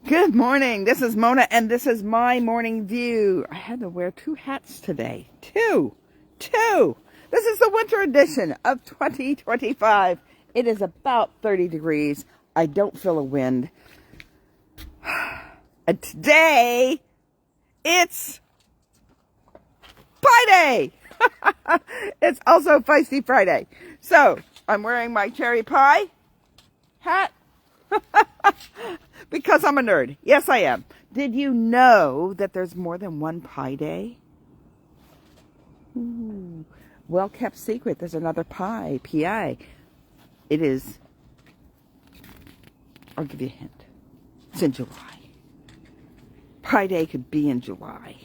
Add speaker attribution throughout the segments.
Speaker 1: Good morning. This is Mona, and this is my morning view. I had to wear two hats today. Two. This is the winter edition of 2025. It is about 30 degrees. I don't feel a wind. And today, it's Pie Day. It's also Feisty Friday. So, I'm wearing my cherry pie hat. Because I'm a nerd. Yes, I am. Did you know that there's more than one Pie Day? Ooh, well kept secret. There's another pie, P-I. It is, I'll give you a hint. It's in July. Pie Day could be in July.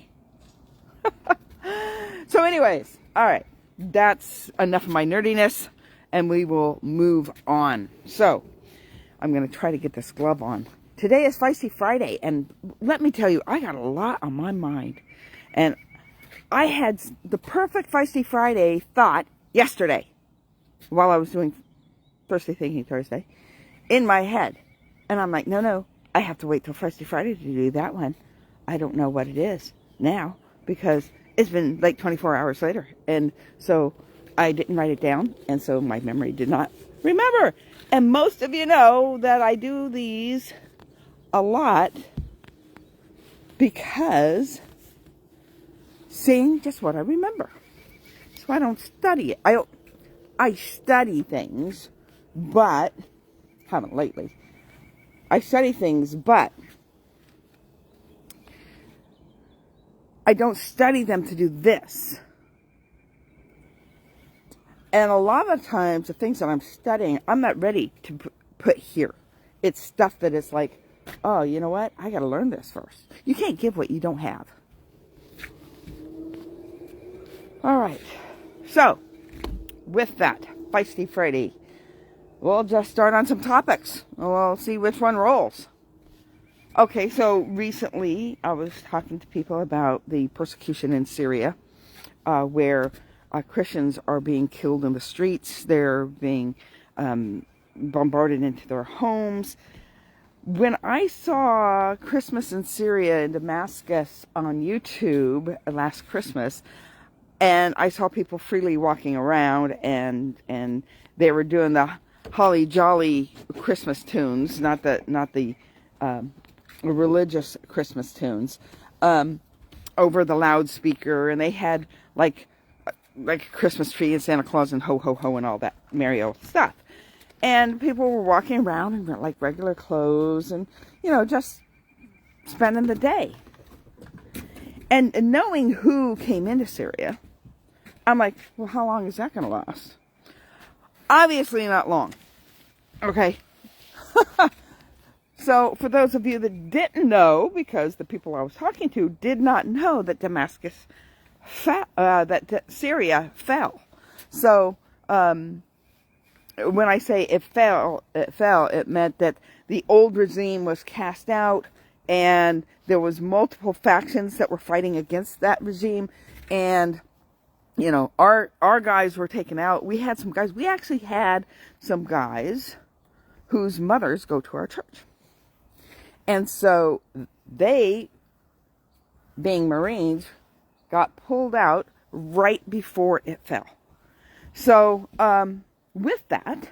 Speaker 1: So anyways, all right. That's enough of my nerdiness, and we will move on. So, I'm going to try to get this glove on. Today is Feisty Friday, and let me tell you, I got a lot on my mind. And I had the perfect Feisty Friday thought yesterday, while I was doing Thirsty Thinking Thursday, in my head. And I'm like, no, I have to wait till Feisty Friday to do that one. I don't know what it is now, because it's been like 24 hours later. And so I didn't write it down, and so my memory did not remember. And most of you know that I do these a lot because seeing just what I remember. So I don't study it. I study things, but haven't lately. I study things, but I don't study them to do this. And a lot of times, the things that I'm studying, I'm not ready to put here. It's stuff that is like, oh, you know what? I got to learn this first. You can't give what you don't have. All right. So, with that, Feisty Friday, we'll just start on some topics. We'll see which one rolls. Okay, so recently I was talking to people about the persecution in Syria, where Christians are being killed in the streets. They're being bombarded into their homes. When I saw Christmas in Syria in Damascus on YouTube last Christmas, and I saw people freely walking around, and they were doing the holly jolly Christmas tunes, not the religious Christmas tunes, over the loudspeaker, and they had like a Christmas tree and Santa Claus and ho ho ho and all that merry old stuff. And people were walking around in like regular clothes and, just spending the day. And knowing who came into Syria, I'm like, well, how long is that going to last? Obviously not long. Okay. So for those of you that didn't know, because the people I was talking to did not know that that Syria fell. So, when I say it fell, it meant that the old regime was cast out, and there was multiple factions that were fighting against that regime, and, our guys were taken out. We had some guys, we actually had some guys whose mothers go to our church. And so they, being Marines, got pulled out right before it fell. So, with that,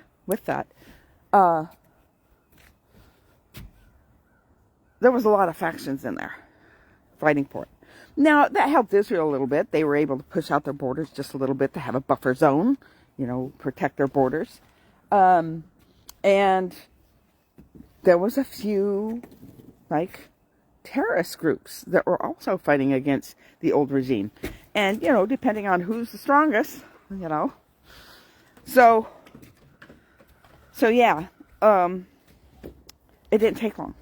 Speaker 1: there was a lot of factions in there fighting for it. Now, that helped Israel a little bit. They were able to push out their borders just a little bit to have a buffer zone, protect their borders. And there was a few, terrorist groups that were also fighting against the old regime. And, depending on who's the strongest, So yeah, it didn't take long.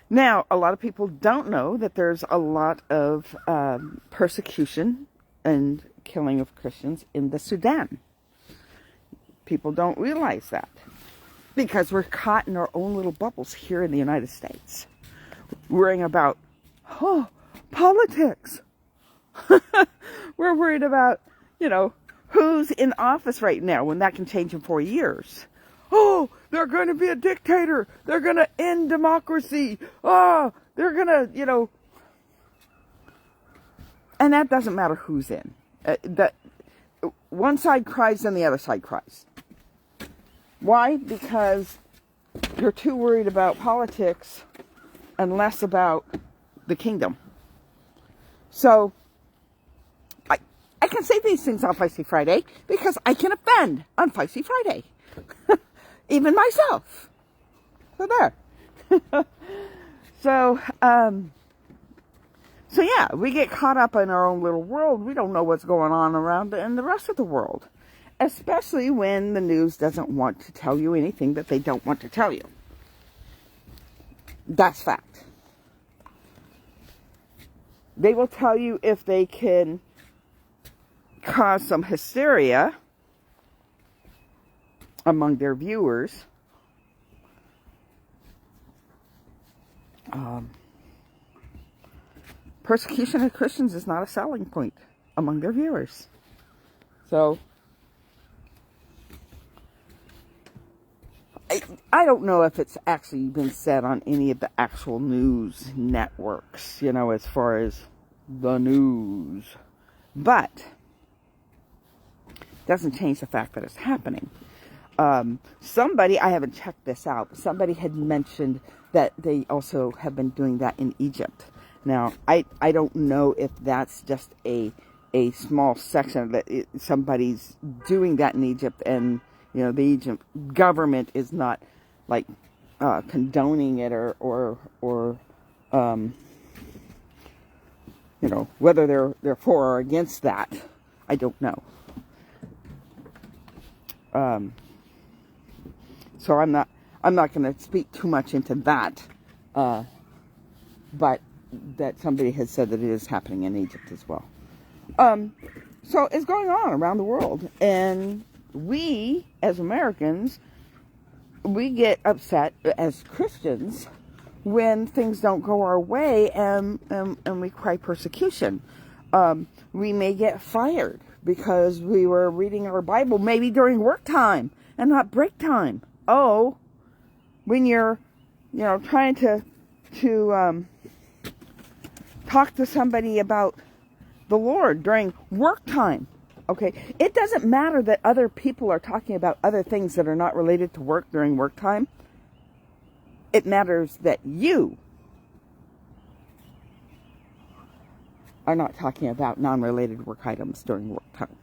Speaker 1: Now, a lot of people don't know that there's a lot of persecution and killing of Christians in the Sudan. People don't realize that because we're caught in our own little bubbles here in the United States, worrying about, politics. We're worried about, who's in office right now when that can change in 4 years. oh, they're going to be a dictator. They're going to end democracy. Oh, they're going to, and that doesn't matter who's in. That one side cries and the other side cries. Why? Because you're too worried about politics and less about the kingdom. So, I can say these things on Feisty Friday because I can offend on Feisty Friday. Even myself. So there. So yeah, we get caught up in our own little world. We don't know what's going on around in the rest of the world. Especially when the news doesn't want to tell you anything that they don't want to tell you. That's fact. They will tell you if they can cause some hysteria among their viewers. Persecution of Christians is not a selling point among their viewers. So, I don't know if it's actually been said on any of the actual news networks, as far as the news. But it doesn't change the fact that it's happening. Somebody, I haven't checked this out, but somebody had mentioned that they also have been doing that in Egypt. Now, I don't know if that's just a small section that somebody's doing that in Egypt, and the Egypt government is not like condoning it or whether they're for or against that. I don't know. So I'm not going to speak too much into that. But that somebody has said that it is happening in Egypt as well. So it's going on around the world, and we as Americans, we get upset as Christians when things don't go our way, and we cry persecution. We may get fired because we were reading our Bible maybe during work time and not break time. Oh, when you're trying to talk to somebody about the Lord during work time. Okay, it doesn't matter that other people are talking about other things that are not related to work during work time. It matters that you are not talking about non-related work items during work time.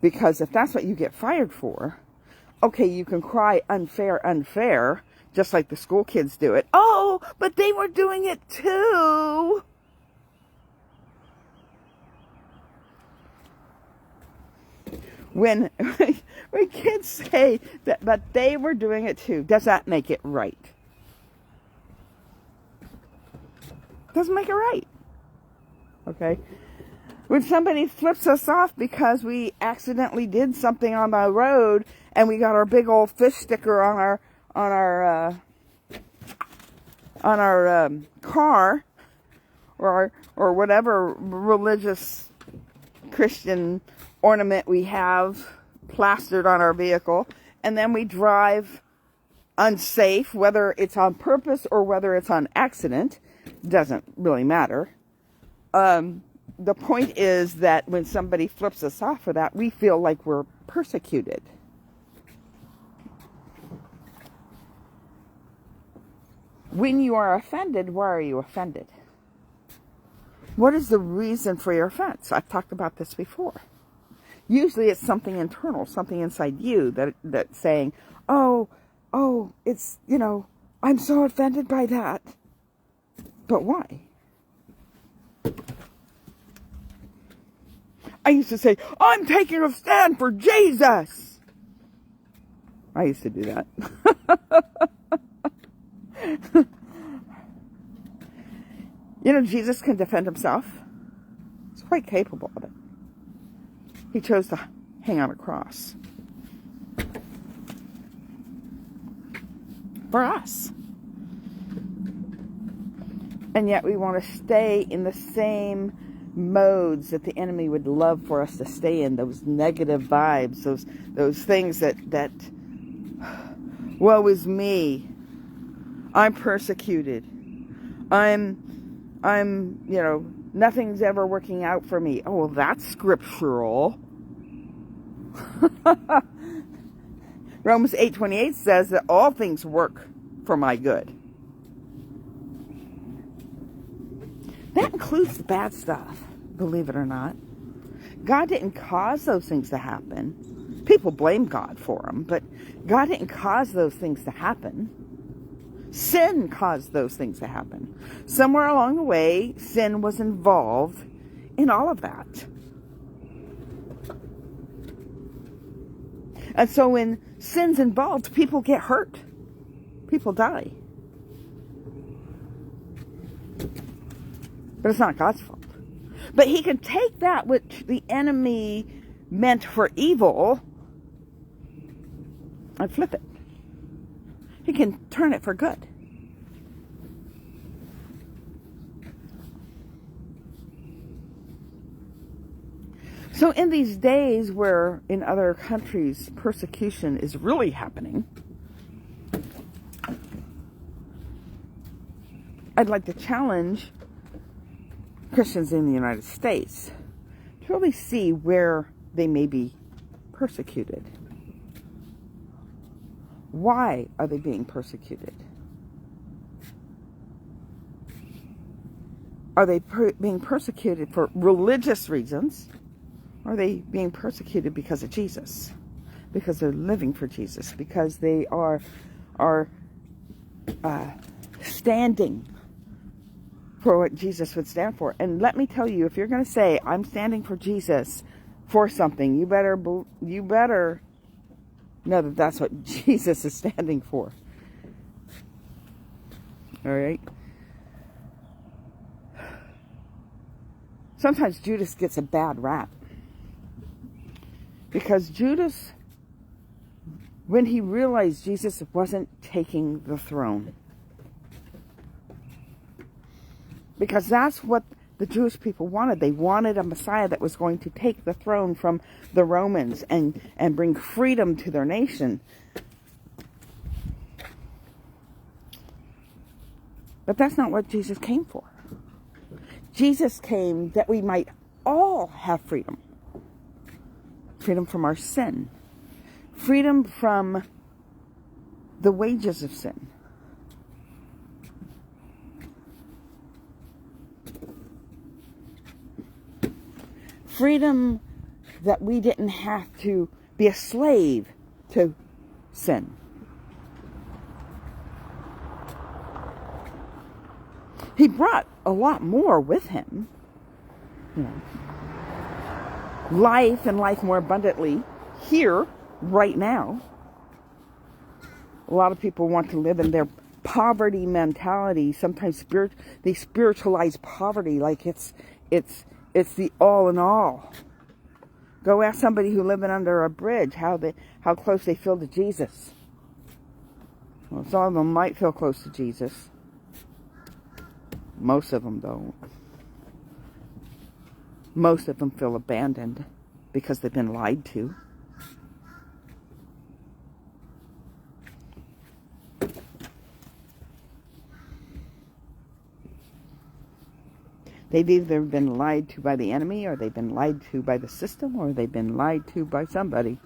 Speaker 1: Because if that's what you get fired for, okay, you can cry unfair, just like the school kids do it. Oh, but they were doing it too. When kids say that, but they were doing it too, does that make it right? Doesn't make it right. Okay? When somebody flips us off because we accidentally did something on the road and we got our big old fish sticker on our car, or whatever religious Christian ornament we have plastered on our vehicle, and then we drive unsafe, whether it's on purpose or whether it's on accident, doesn't really matter. The point is that when somebody flips us off for that, we feel like we're persecuted. When you are offended, why are you offended? What is the reason for your offense? I've talked about this before. Usually it's something internal, something inside you that's saying, oh, it's, I'm so offended by that. But why? I used to say, I'm taking a stand for Jesus. I used to do that. Jesus can defend himself. He's quite capable of it. He chose to hang on a cross for us. And yet we want to stay in the same modes that the enemy would love for us to stay in, those negative vibes, those things that Woe is me. I'm persecuted. Nothing's ever working out for me. Oh, well, that's scriptural. Romans 8:28 says that all things work for my good. That includes the bad stuff, believe it or not. God didn't cause those things to happen. People blame God for them, but God didn't cause those things to happen. Sin caused those things to happen. Somewhere along the way, sin was involved in all of that. And so when sin's involved, people get hurt. People die. But it's not God's fault. But he can take that which the enemy meant for evil and flip it. He can turn it for good. So in these days where in other countries persecution is really happening, I'd like to challenge Christians in the United States to really see where they may be persecuted. Why are they being persecuted? Are they being persecuted for religious reasons? Or are they being persecuted because of Jesus? Because they're living for Jesus? Because they are standing for what Jesus would stand for? And let me tell you, if you're going to say, I'm standing for Jesus for something, you better know that that's what Jesus is standing for. All right? Sometimes Judas gets a bad rap. Because Judas, when he realized Jesus wasn't taking the throne, because that's what the Jewish people wanted. They wanted a Messiah that was going to take the throne from the Romans and bring freedom to their nation. But that's not what Jesus came for. Jesus came that we might all have freedom. Freedom from our sin. Freedom from the wages of sin. Freedom that we didn't have to be a slave to sin. He brought a lot more with him. You know, life and life more abundantly here, right now. A lot of people want to live in their poverty mentality. Sometimes they spiritualize poverty like it's the all in all. Go ask somebody who's living under a bridge how close they feel to Jesus. Well, some of them might feel close to Jesus. Most of them don't. Most of them feel abandoned because they've been lied to. They've either been lied to by the enemy, or they've been lied to by the system, or they've been lied to by somebody.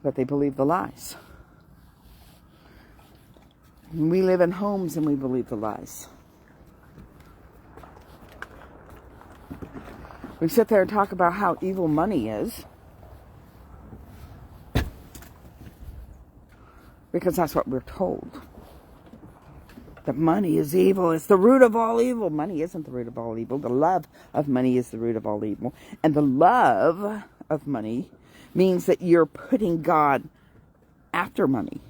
Speaker 1: But they believe the lies. We live in homes and we believe the lies. We sit there and talk about how evil money is. Because that's what we're told. That money is evil. It's the root of all evil. Money isn't the root of all evil. The love of money is the root of all evil. And the love of money means that you're putting God after money.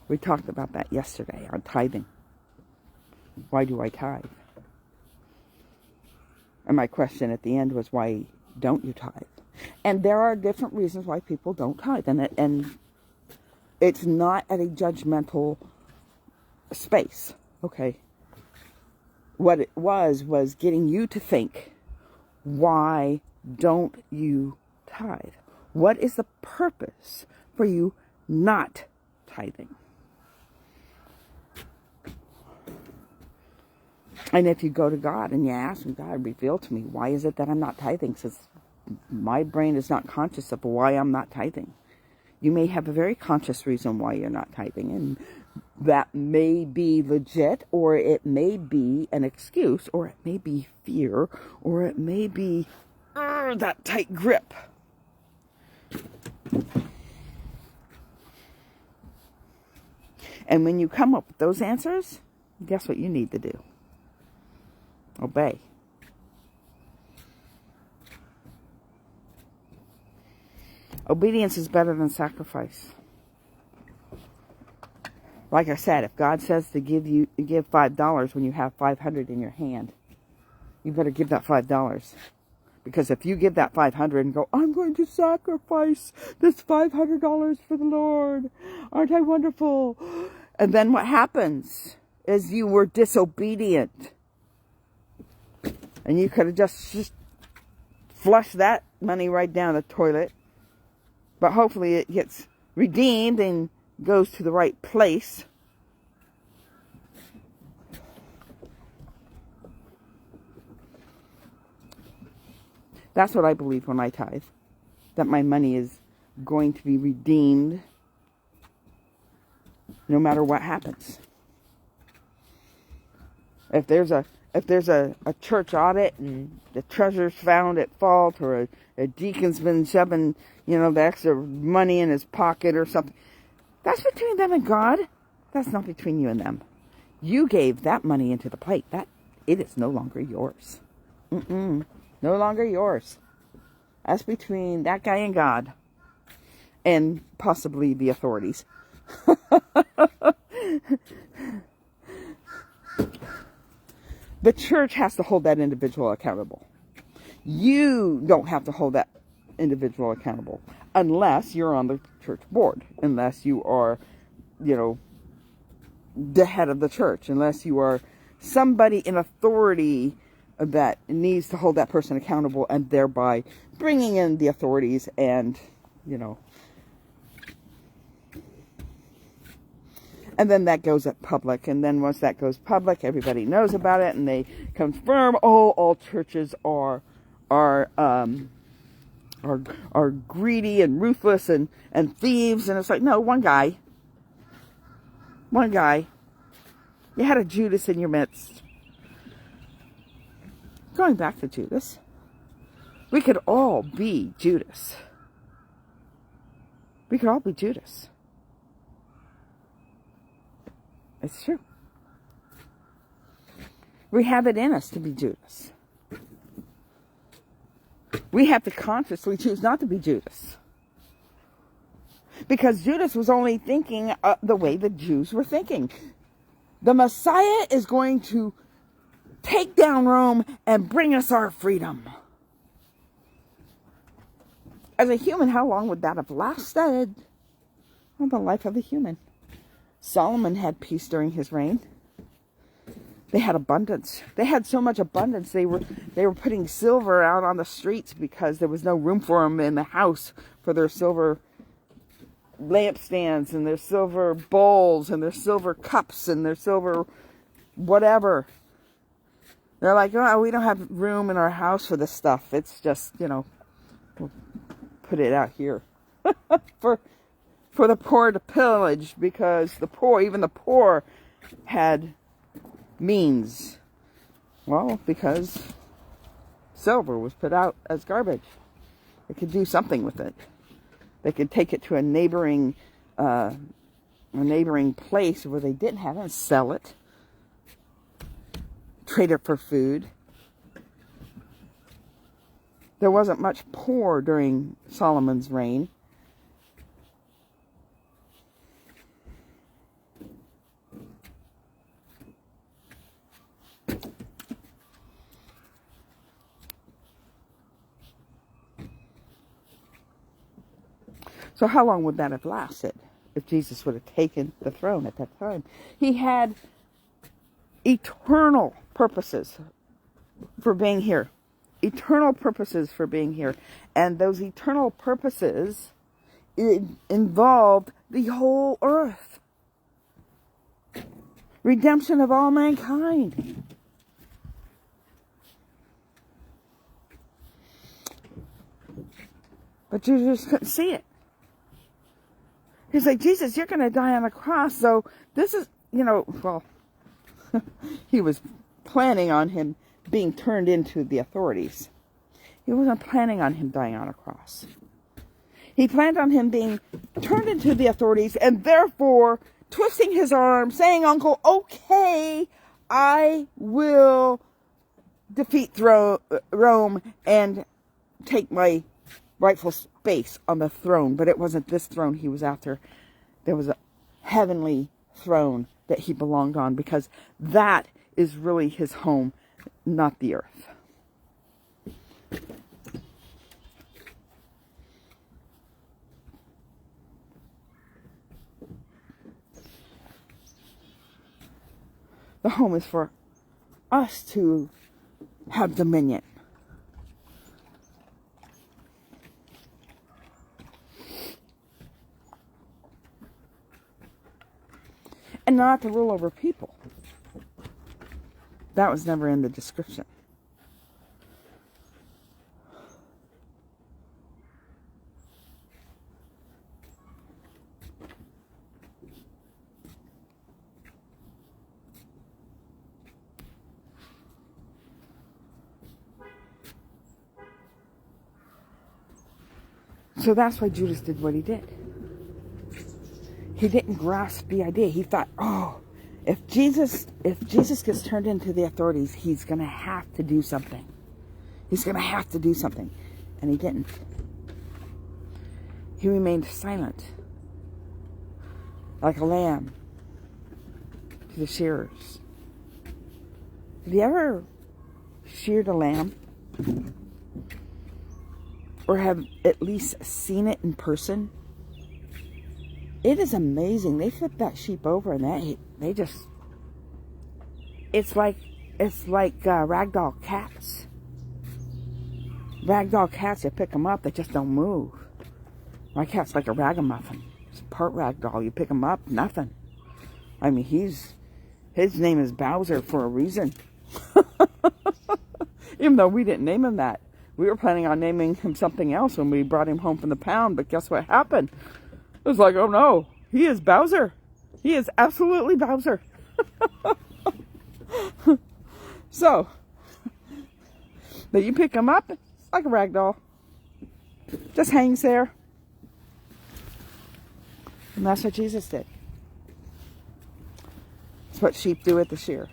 Speaker 1: We talked about that yesterday on tithing. Why do I tithe? And my question at the end was, why don't you tithe? And there are different reasons why people don't tithe. And it's not at a judgmental space. Okay. What it was getting you to think, why don't you tithe? What is the purpose for you not tithing? And if you go to God and you ask him, God, reveal to me, why is it that I'm not tithing? Since my brain is not conscious of why I'm not tithing. You may have a very conscious reason why you're not tithing, and that may be legit, or it may be an excuse, or it may be fear, or it may be that tight grip. And when you come up with those answers, guess what you need to do? Obey. Obedience is better than sacrifice. Like I said, if God says to give $5 when you have $500 in your hand, you better give that $5. Because if you give that $500 and go, I'm going to sacrifice this $500 for the Lord, aren't I wonderful? And then what happens is you were disobedient. And you could have just flushed that money right down the toilet. But hopefully it gets redeemed and goes to the right place. That's what I believe when I tithe. That my money is going to be redeemed no matter what happens. If there's a church audit and the treasurer's found at fault, or a deacon's been shoving, the extra money in his pocket or something, that's between them and God. That's not between you and them. You gave that money into the plate. It is no longer yours. No longer yours. That's between that guy and God, and possibly the authorities. The church has to hold that individual accountable. You don't have to hold that individual accountable unless you're on the church board, unless you are, the head of the church, unless you are somebody in authority that needs to hold that person accountable, and thereby bringing in the authorities and, and then that goes up public. And then once that goes public, everybody knows about it, and they confirm, all churches are greedy and ruthless and thieves. And it's like, no, one guy. You had a Judas in your midst. Going back to Judas, we could all be Judas. We could all be Judas. It's true. We have it in us to be Judas. We have to consciously choose not to be Judas. Because Judas was only thinking the way the Jews were thinking. The Messiah is going to take down Rome and bring us our freedom. As a human, how long would that have lasted? Well, the life of a human. Solomon had peace during his reign. They had abundance. They had so much abundance, they were putting silver out on the streets because there was no room for them in the house for their silver lampstands and their silver bowls and their silver cups and their silver whatever. They're like, oh, we don't have room in our house for this stuff. It's just, we'll put it out here for the poor to pillage, because even the poor had means. Well, because silver was put out as garbage. They could do something with it. They could take it to a neighboring place where they didn't have it and sell it. Trade it for food. There wasn't much poor during Solomon's reign. So how long would that have lasted if Jesus would have taken the throne at that time? He had eternal purposes for being here. Eternal purposes for being here. And those eternal purposes involved the whole earth. Redemption of all mankind. But Judas couldn't see it. He's like, Jesus, you're going to die on a cross. So this is, well, he was planning on him being turned into the authorities. He wasn't planning on him dying on a cross. He planned on him being turned into the authorities and therefore twisting his arm, saying, Uncle, okay, I will defeat Rome and take my rightful space on the throne. But it wasn't this throne he was after. There was a heavenly throne that he belonged on, because that is really his home, not the earth. The home is for us to have dominion. And not to rule over people. That was never in the description. So that's why Judas did what he did. He didn't grasp the idea. He thought, oh, if Jesus gets turned into the authorities, he's going to have to do something. He's going to have to do something. And he didn't. He remained silent, like a lamb to the shearers. Have you ever sheared a lamb? Or have at least seen it in person? It is amazing. They flip that sheep over and they just, it's like ragdoll cats. Ragdoll cats, you pick them up, they just don't move. My cat's like a ragamuffin. It's part ragdoll. You pick him up, nothing. I mean, his name is Bowser for a reason. Even though we didn't name him that. We were planning on naming him something else when we brought him home from the pound, but guess what happened? It was like, oh no, he is Bowser. He is absolutely Bowser. So, but you pick him up, it's like a rag doll. Just hangs there. And that's what Jesus did. It's what sheep do at the shear.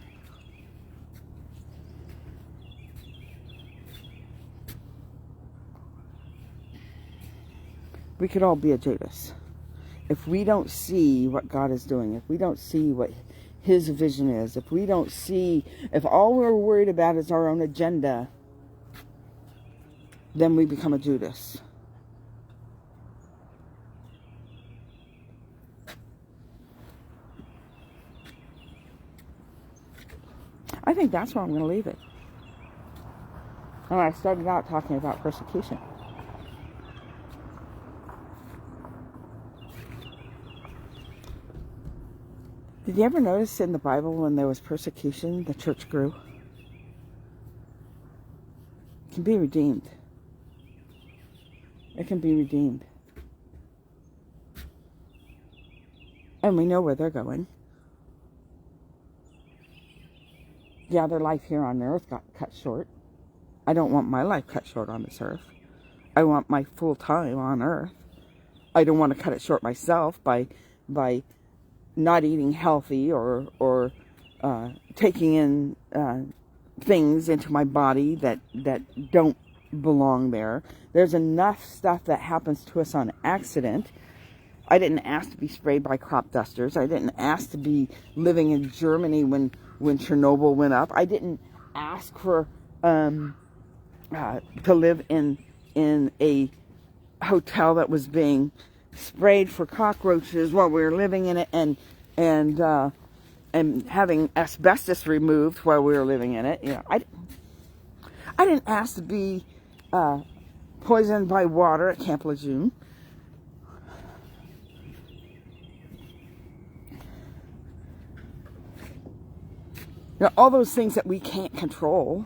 Speaker 1: We could all be a Judas. If we don't see what God is doing, if we don't see what His vision is, if all we're worried about is our own agenda, then we become a Judas. I think that's where I'm going to leave it. And I started out talking about persecution. Did you ever notice in the Bible when there was persecution, the church grew? It can be redeemed. It can be redeemed. And we know where they're going. Yeah, their life here on earth got cut short. I don't want my life cut short on this earth. I want my full time on earth. I don't want to cut it short myself by not eating healthy or taking in things into my body that don't belong there. There's enough stuff that happens to us on accident. I didn't ask to be sprayed by crop dusters. I didn't ask to be living in Germany when Chernobyl went up. I didn't ask for to live in a hotel that was being sprayed for cockroaches while we were living in it, and and having asbestos removed while we were living in it. You know, I didn't ask to be poisoned by water at Camp Lejeune. You know, all those things that we can't control.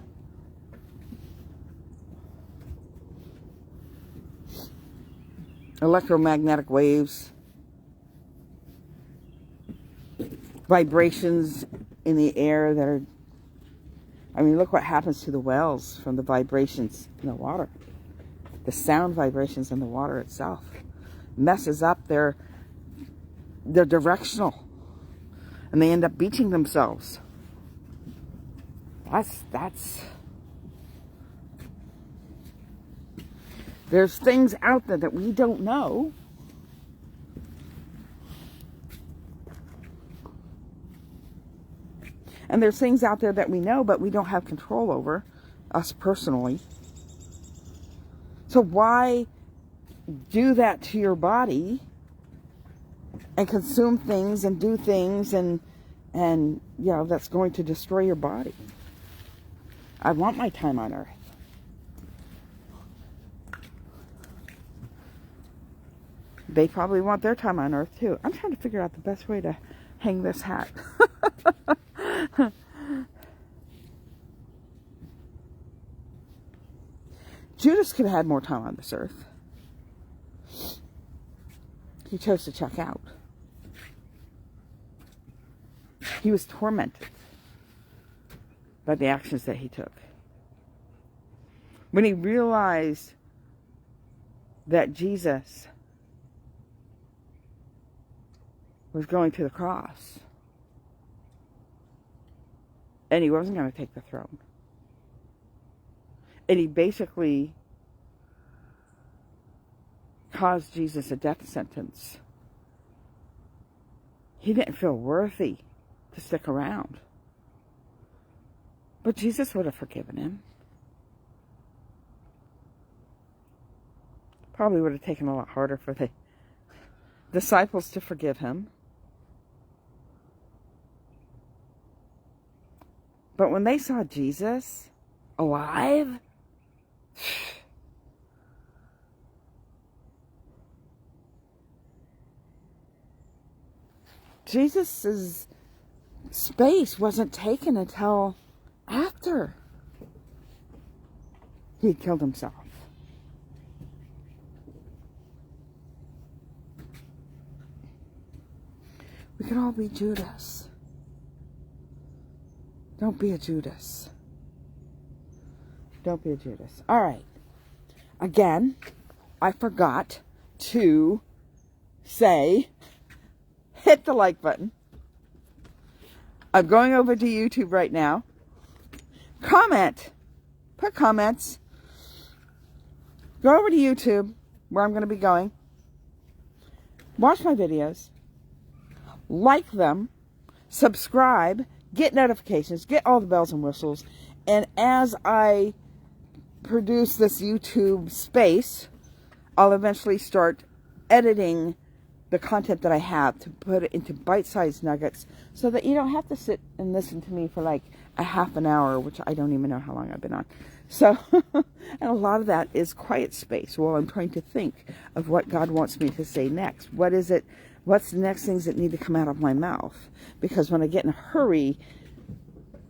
Speaker 1: Electromagnetic waves, vibrations in the air that are, I mean, look what happens to the whales from the vibrations in the water. The sound vibrations in the water itself messes up they're directional, and they end up beaching themselves. That's there's things out there that we don't know. And there's things out there that we know, but we don't have control over, us personally. So why do that to your body and consume things and do things and you know, that's going to destroy your body? I want my time on earth. They probably want their time on earth too. I'm trying to figure out the best way to hang this hat. Judas could have had more time on this earth. He chose to check out. He was tormented by the actions that he took. When he realized that Jesus was going to the cross and he wasn't going to take the throne, and he basically caused Jesus a death sentence, he didn't feel worthy to stick around. But Jesus would have forgiven him. Probably would have taken a lot harder for the disciples to forgive him. But when they saw Jesus alive, Jesus's space wasn't taken until after he killed himself. We could all be Judas. Don't be a Judas. Don't be a Judas. All right. Again, I forgot to say, hit the like button. I'm going over to YouTube right now. Comment. Put comments. Go over to YouTube, where I'm going to be going. Watch my videos. Like them. Subscribe. Get notifications. Get all the bells and whistles. And as I produce this YouTube space, I'll eventually start editing the content that I have to put it into bite-sized nuggets so that you don't have to sit and listen to me for like a half an hour, which I don't even know how long I've been on. So, and a lot of that is quiet space while I'm trying to think of what God wants me to say next. What is it? What's the next things that need to come out of my mouth? Because when I get in a hurry,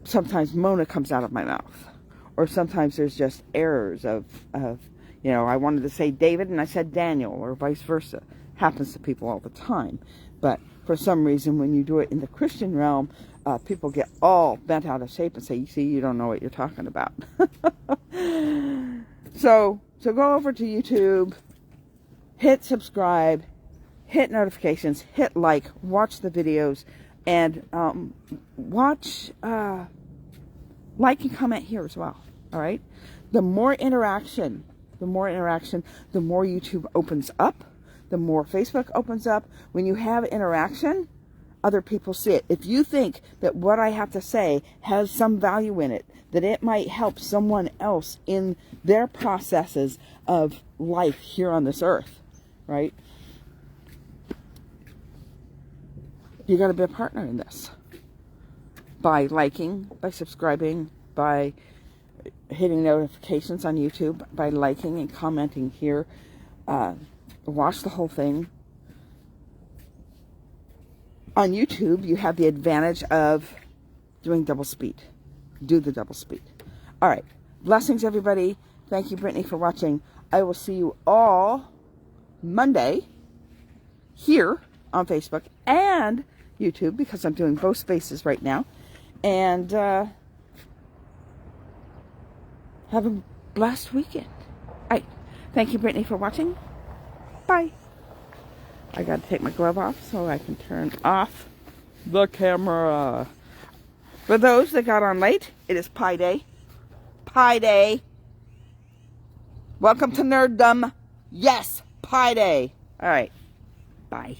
Speaker 1: sometimes Mona comes out of my mouth. Or sometimes there's just errors of you know, I wanted to say David and I said Daniel, or vice versa. Happens to people all the time. But for some reason, when you do it in the Christian realm, people get all bent out of shape and say, you see, you don't know what you're talking about. So go over to YouTube, hit subscribe, hit notifications, hit like, watch the videos, and watch, like and comment here as well. All right? The more interaction, the more YouTube opens up. The more Facebook opens up. When you have interaction, other people see it. If you think that what I have to say has some value in it, that it might help someone else in their processes of life here on this earth, right? You got to be a partner in this. by liking, by subscribing, by hitting notifications on YouTube, by liking and commenting here. Watch the whole thing. On YouTube, you have the advantage of doing double speed. Do the double speed. All right. Blessings, everybody. Thank you, Brittany, for watching. I will see you all Monday here on Facebook and YouTube, because I'm doing both spaces right now. And have a blessed weekend. All right. Thank you, Brittany, for watching. Bye. I got to take my glove off so I can turn off the camera. For those that got on late, it is Pi Day. Pi Day. Welcome to Nerddom. Yes, Pi Day. All right. Bye.